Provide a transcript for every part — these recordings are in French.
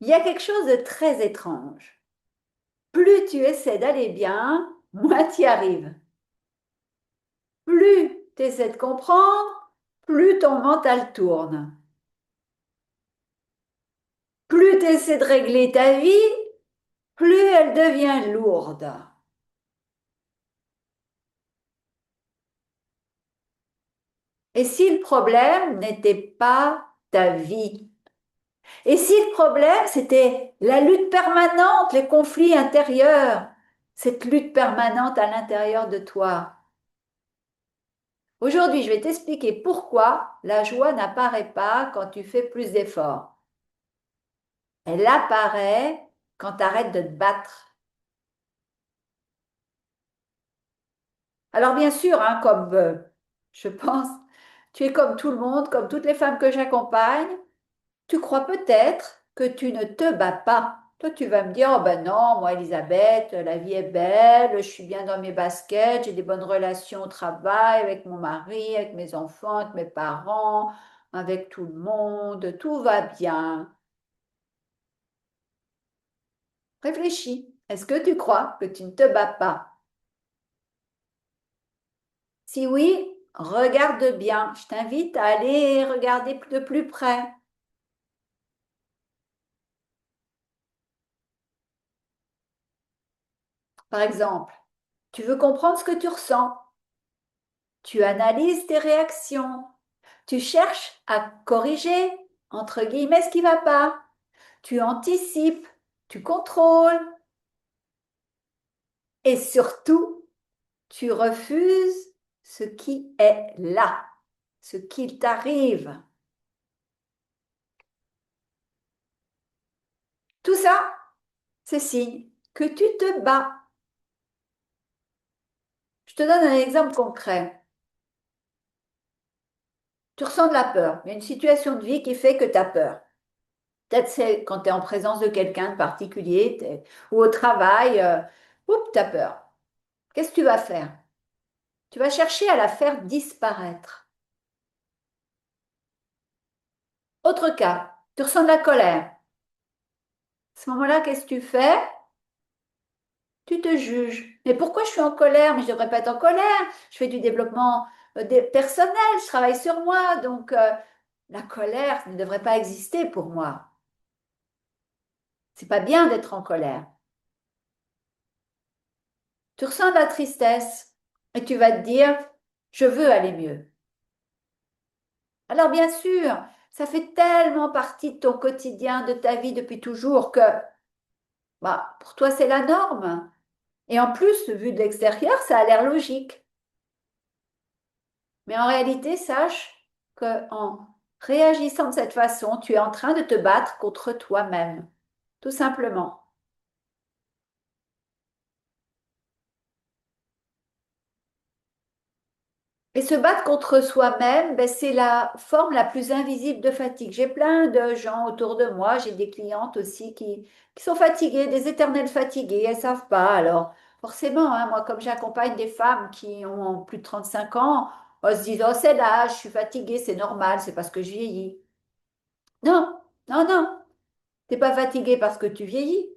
Il y a quelque chose de très étrange. Plus tu essaies d'aller bien, moins tu y arrives. Plus tu essaies de comprendre, plus ton mental tourne. Plus tu essaies de régler ta vie, plus elle devient lourde. Et si le problème n'était pas ta vie? Et si le problème, c'était la lutte permanente, les conflits intérieurs, cette lutte permanente à l'intérieur de toi? Aujourd'hui, je vais t'expliquer pourquoi la joie n'apparaît pas quand tu fais plus d'efforts. Elle apparaît quand tu arrêtes de te battre. Alors bien sûr, hein, comme je pense, tu es comme tout le monde, comme toutes les femmes que j'accompagne, tu crois peut-être que tu ne te bats pas. Toi, tu vas me dire, oh ben non, moi, Elisabeth, la vie est belle, je suis bien dans mes baskets, j'ai des bonnes relations au travail, avec mon mari, avec mes enfants, avec mes parents, avec tout le monde, tout va bien. Réfléchis. Est-ce que tu crois que tu ne te bats pas? Si oui, regarde bien. Je t'invite à aller regarder de plus près. Par exemple, tu veux comprendre ce que tu ressens. Tu analyses tes réactions. Tu cherches à corriger, entre guillemets, ce qui ne va pas. Tu anticipes, tu contrôles. Et surtout, tu refuses ce qui est là, ce qui t'arrive. Tout ça, c'est signe que tu te bats. Je te donne un exemple concret. Tu ressens de la peur. Il y a une situation de vie qui fait que tu as peur. Peut-être c'est quand tu es en présence de quelqu'un de particulier ou au travail, tu as peur. Qu'est-ce que tu vas faire? Tu vas chercher à la faire disparaître. Autre cas, tu ressens de la colère. À ce moment-là, qu'est-ce que tu fais? Tu te juges. Mais pourquoi je suis en colère? Mais je ne devrais pas être en colère. Je fais du développement personnel, je travaille sur moi, donc la colère ne devrait pas exister pour moi. C'est pas bien d'être en colère. Tu ressens de la tristesse et tu vas te dire, je veux aller mieux. Alors bien sûr, ça fait tellement partie de ton quotidien, de ta vie depuis toujours que bah, pour toi c'est la norme. Et en plus, vu de l'extérieur, ça a l'air logique. Mais en réalité, sache qu'en réagissant de cette façon, tu es en train de te battre contre toi-même, tout simplement. Et se battre contre soi-même, ben, c'est la forme la plus invisible de fatigue. J'ai plein de gens autour de moi, j'ai des clientes aussi qui sont fatiguées, des éternelles fatiguées, elles ne savent pas. Alors, forcément, hein, moi, comme j'accompagne des femmes qui ont plus de 35 ans, elles se disent, oh, c'est l'âge, je suis fatiguée, c'est normal, c'est parce que je vieillis. Non, non, non, t'es pas fatigué parce que tu vieillis,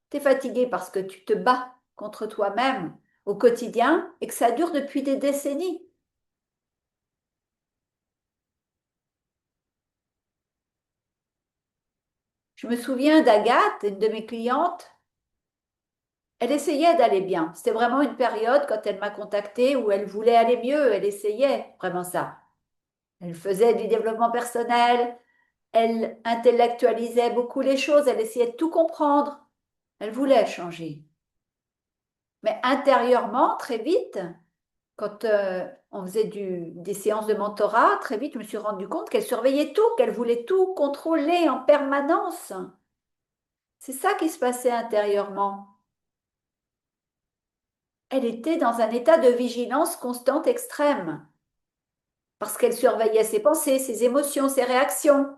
tu es fatigué parce que tu te bats contre toi-même au quotidien et que ça dure depuis des décennies. Je me souviens d'Agathe, une de mes clientes, elle essayait d'aller bien. C'était vraiment une période quand elle m'a contactée où elle voulait aller mieux, elle essayait vraiment ça. Elle faisait du développement personnel, elle intellectualisait beaucoup les choses, elle essayait de tout comprendre. Elle voulait changer. Mais intérieurement, très vite, quand on faisait des séances de mentorat, très vite, je me suis rendu compte qu'elle surveillait tout, qu'elle voulait tout contrôler en permanence. C'est ça qui se passait intérieurement. Elle était dans un état de vigilance constante extrême, parce qu'elle surveillait ses pensées, ses émotions, ses réactions.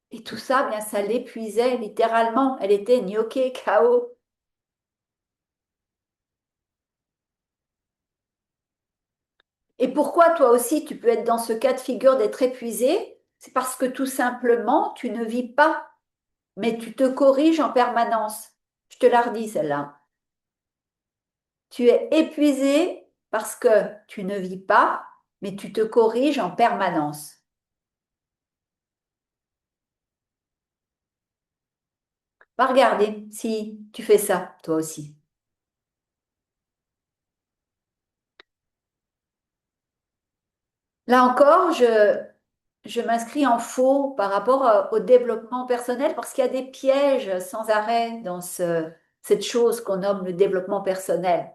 Et tout ça, bien, ça l'épuisait littéralement. Elle était gnoquée, KO. Et pourquoi toi aussi tu peux être dans ce cas de figure d'être épuisé? C'est parce que tout simplement, tu ne vis pas. mais tu te corriges en permanence. Je te la redis, celle-là. Tu es épuisé parce que tu ne vis pas, mais tu te corriges en permanence. Va regarder si tu fais ça, toi aussi. Là encore, je m'inscris en faux par rapport au développement personnel parce qu'il y a des pièges sans arrêt dans cette chose qu'on nomme le développement personnel.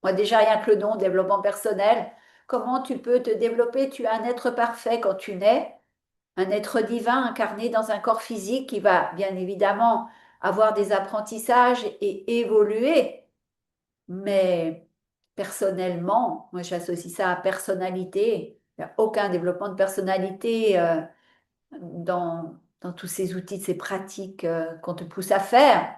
Moi, déjà, rien que le nom développement personnel, comment tu peux te développer? Tu es un être parfait quand tu nais, un être divin incarné dans un corps physique qui va bien évidemment avoir des apprentissages et évoluer. Mais personnellement, moi j'associe ça à personnalité. Il n'y a aucun développement de personnalité dans tous ces outils, ces pratiques qu'on te pousse à faire.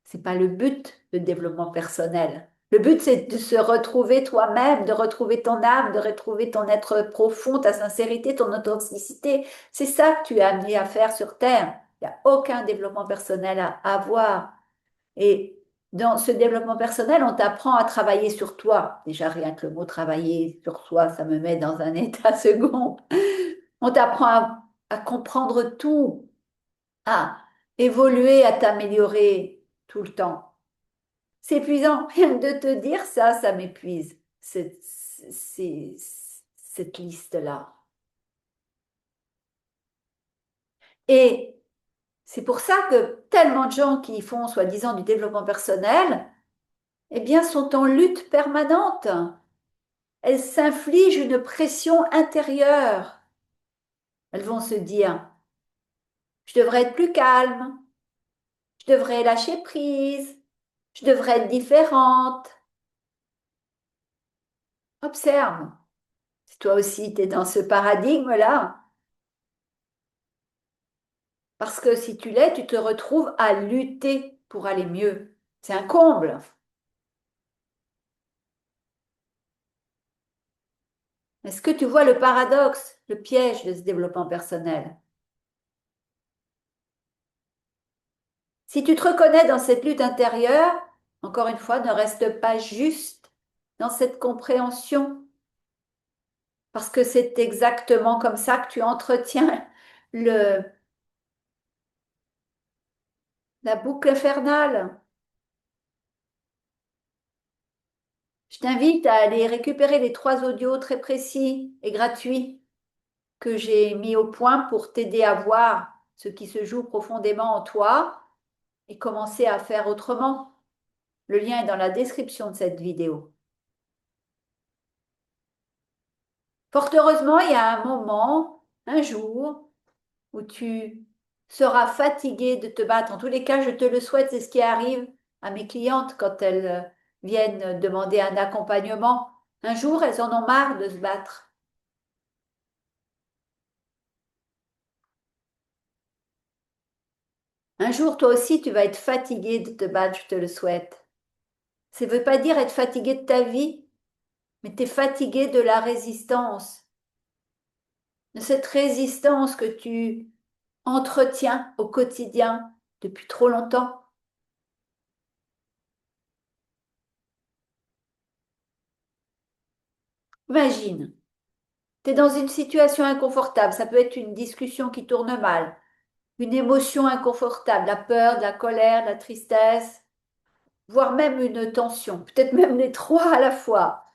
C'est pas le but, le développement personnel. Le but, c'est de se retrouver toi-même, de retrouver ton âme, de retrouver ton être profond, ta sincérité, ton authenticité. C'est ça que tu es amené à faire sur Terre. Il n'y a aucun développement personnel à avoir. Et dans ce développement personnel, on t'apprend à travailler sur toi. Déjà, rien que le mot travailler sur soi, ça me met dans un état second. On t'apprend à comprendre tout, à évoluer, à t'améliorer tout le temps. C'est épuisant. Rien que de te dire ça, ça m'épuise. Cette liste-là. Et c'est pour ça que tellement de gens qui font soi-disant du développement personnel, eh bien, sont en lutte permanente. Elles s'infligent une pression intérieure. Elles vont se dire, je devrais être plus calme, je devrais lâcher prise, je devrais être différente. Observe, si toi aussi tu es dans ce paradigme-là, parce que si tu l'es, tu te retrouves à lutter pour aller mieux. C'est un comble. Est-ce que tu vois le paradoxe, le piège de ce développement personnel? Si tu te reconnais dans cette lutte intérieure, encore une fois, ne reste pas juste dans cette compréhension, parce que c'est exactement comme ça que tu entretiens le, la boucle infernale. Je t'invite à aller récupérer les 3 audios très précis et gratuits que j'ai mis au point pour t'aider à voir ce qui se joue profondément en toi et commencer à faire autrement. Le lien est dans la description de cette vidéo. Fort heureusement, il y a un moment, un jour, où tu seras fatigué de te battre. En tous les cas, je te le souhaite, c'est ce qui arrive à mes clientes quand elles viennent demander un accompagnement. Un jour, elles en ont marre de se battre. Un jour, toi aussi, tu vas être fatigué de te battre, je te le souhaite. Ça ne veut pas dire être fatigué de ta vie, mais tu es fatigué de la résistance, de cette résistance que tu entretiens au quotidien depuis trop longtemps. Imagine, tu es dans une situation inconfortable, ça peut être une discussion qui tourne mal, une émotion inconfortable, la peur, de la colère, de la tristesse, voire même une tension, peut-être même les trois à la fois.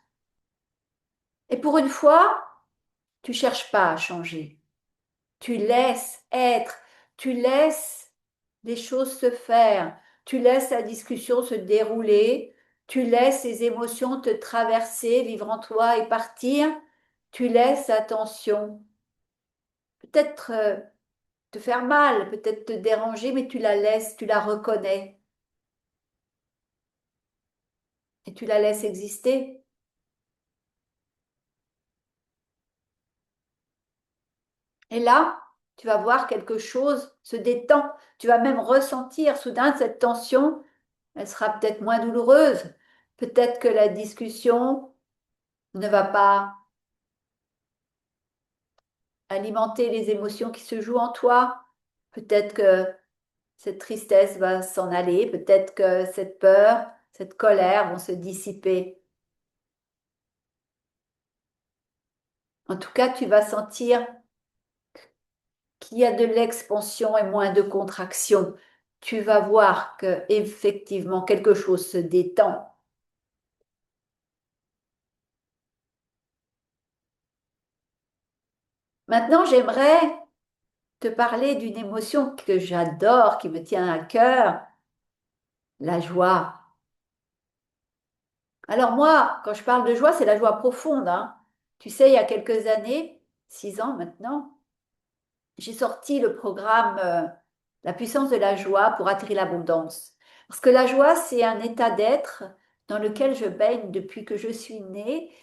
Et pour une fois, tu cherches pas à changer. Tu laisses être, tu laisses les choses se faire, tu laisses la discussion se dérouler, tu laisses les émotions te traverser, vivre en toi et partir, tu laisses attention. Peut-être te faire mal, peut-être te déranger, mais tu la laisses, tu la reconnais et tu la laisses exister. Et là, tu vas voir quelque chose se détend. Tu vas même ressentir soudain cette tension. Elle sera peut-être moins douloureuse. Peut-être que la discussion ne va pas alimenter les émotions qui se jouent en toi. Peut-être que cette tristesse va s'en aller, peut-être que cette peur, cette colère vont se dissiper. En tout cas, tu vas sentir qu'il y a de l'expansion et moins de contraction. Tu vas voir que effectivement quelque chose se détend. Maintenant, j'aimerais te parler d'une émotion que j'adore, qui me tient à cœur, la joie. Alors moi, quand je parle de joie, c'est la joie profonde, hein. Tu sais, il y a quelques années, 6 ans maintenant, j'ai sorti le programme La puissance de la joie pour attirer l'abondance. Parce que la joie, c'est un état d'être dans lequel je baigne depuis que je suis née.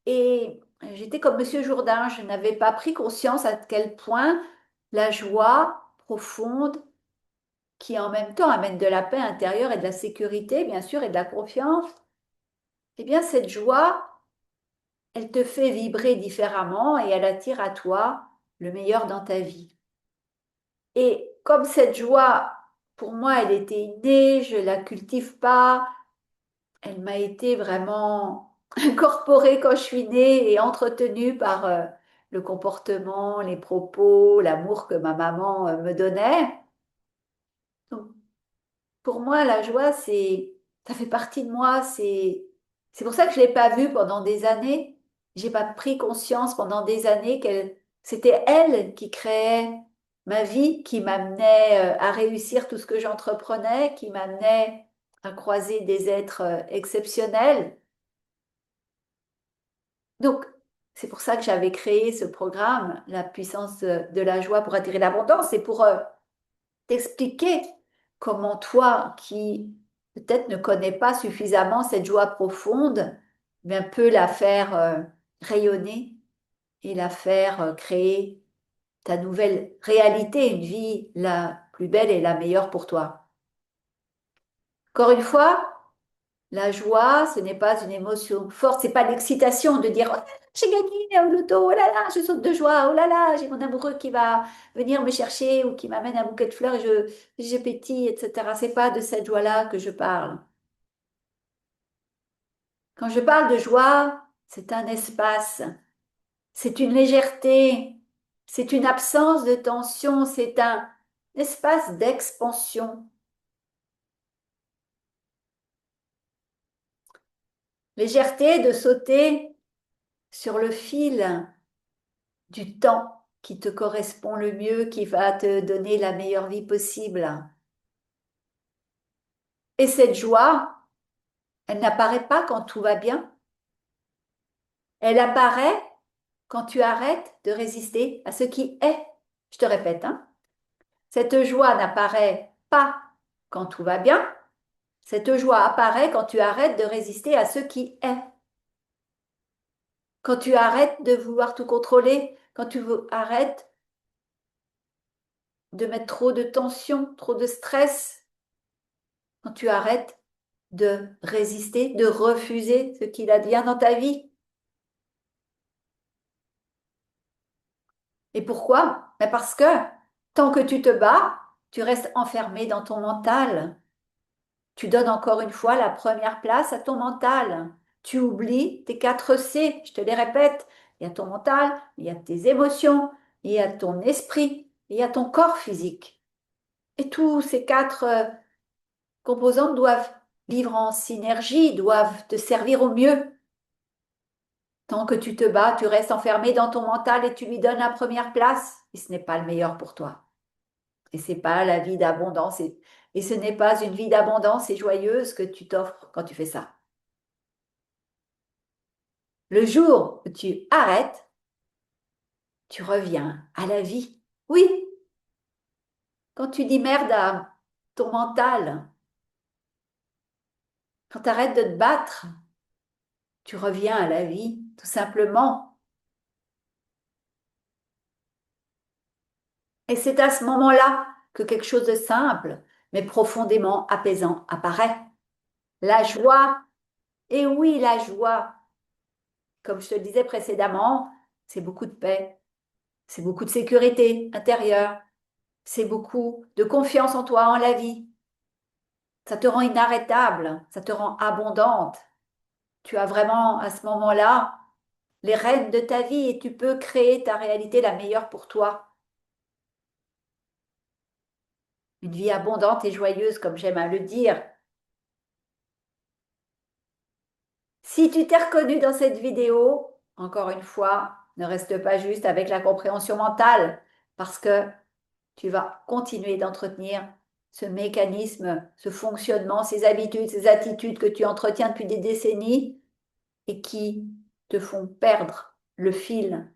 Et j'étais comme Monsieur Jourdain, je n'avais pas pris conscience à quel point la joie profonde, qui en même temps amène de la paix intérieure et de la sécurité, bien sûr, et de la confiance, eh bien, cette joie, elle te fait vibrer différemment et elle attire à toi le meilleur dans ta vie. Et comme cette joie, pour moi, elle était innée, je la cultive pas, elle m'a été vraiment incorporée quand je suis née et entretenue par le comportement, les propos, l'amour que ma maman me donnait. Donc, pour moi, la joie, ça fait partie de moi. C'est pour ça que je l'ai pas vue pendant des années. J'ai pas pris conscience pendant des années qu'elle, c'était elle qui créait ma vie, qui m'amenait à réussir tout ce que j'entreprenais, qui m'amenait à croiser des êtres exceptionnels. Donc, c'est pour ça que j'avais créé ce programme, La puissance de la joie pour attirer l'abondance, et pour t'expliquer comment toi, qui peut-être ne connais pas suffisamment cette joie profonde, bien peut la faire rayonner et la faire créer ta nouvelle réalité, une vie la plus belle et la meilleure pour toi. Encore une fois, la joie, ce n'est pas une émotion forte, c'est pas l'excitation de dire oh, j'ai gagné au loto, oh là là, je saute de joie, oh là là, j'ai mon amoureux qui va venir me chercher ou qui m'amène un bouquet de fleurs et je pétille, etc. C'est pas de cette joie-là que je parle. Quand je parle de joie, c'est un espace, c'est une légèreté, c'est une absence de tension, c'est un espace d'expansion. Légèreté de sauter sur le fil du temps qui te correspond le mieux, qui va te donner la meilleure vie possible. Et cette joie, elle n'apparaît pas quand tout va bien. Elle apparaît quand tu arrêtes de résister à ce qui est. Je te répète, hein. Cette joie n'apparaît pas quand tout va bien. Cette joie apparaît quand tu arrêtes de résister à ce qui est. Quand tu arrêtes de vouloir tout contrôler, quand tu arrêtes de mettre trop de tension, trop de stress, quand tu arrêtes de résister, de refuser ce qu'il advient dans ta vie. Et pourquoi? Ben parce que tant que tu te bats, tu restes enfermé dans ton mental. Tu donnes encore une fois la première place à ton mental. Tu oublies tes 4 C, je te les répète. Il y a ton mental, il y a tes émotions, il y a ton esprit, il y a ton corps physique. Et tous ces 4 composantes doivent vivre en synergie, doivent te servir au mieux. Tant que tu te bats, tu restes enfermé dans ton mental et tu lui donnes la première place. Et ce n'est pas le meilleur pour toi. Et ce n'est pas la vie d'abondance. Et ce n'est pas une vie d'abondance et joyeuse que tu t'offres quand tu fais ça. Le jour où tu arrêtes, tu reviens à la vie. Oui, quand tu dis merde à ton mental, quand tu arrêtes de te battre, tu reviens à la vie, tout simplement. Et c'est à ce moment-là que quelque chose de simple, mais profondément apaisant apparaît. La joie, et oui, la joie, comme je te le disais précédemment, c'est beaucoup de paix, c'est beaucoup de sécurité intérieure, c'est beaucoup de confiance en toi, en la vie. Ça te rend inarrêtable, ça te rend abondante. Tu as vraiment à ce moment-là les rênes de ta vie et tu peux créer ta réalité la meilleure pour toi. Une vie abondante et joyeuse, comme j'aime à le dire. Si tu t'es reconnu dans cette vidéo, encore une fois, ne reste pas juste avec la compréhension mentale, parce que tu vas continuer d'entretenir ce mécanisme, ce fonctionnement, ces habitudes, ces attitudes que tu entretiens depuis des décennies et qui te font perdre le fil,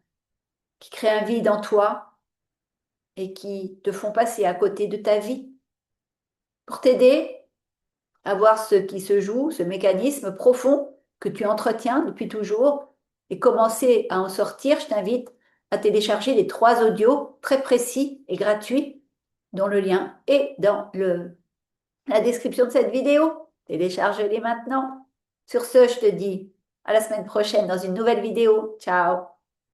qui créent un vide en toi et qui te font passer à côté de ta vie. Pour t'aider à voir ce qui se joue, ce mécanisme profond que tu entretiens depuis toujours et commencer à en sortir, je t'invite à télécharger les 3 audios très précis et gratuits dont le lien est dans la description de cette vidéo. Télécharge-les maintenant. Sur ce, je te dis à la semaine prochaine dans une nouvelle vidéo. Ciao!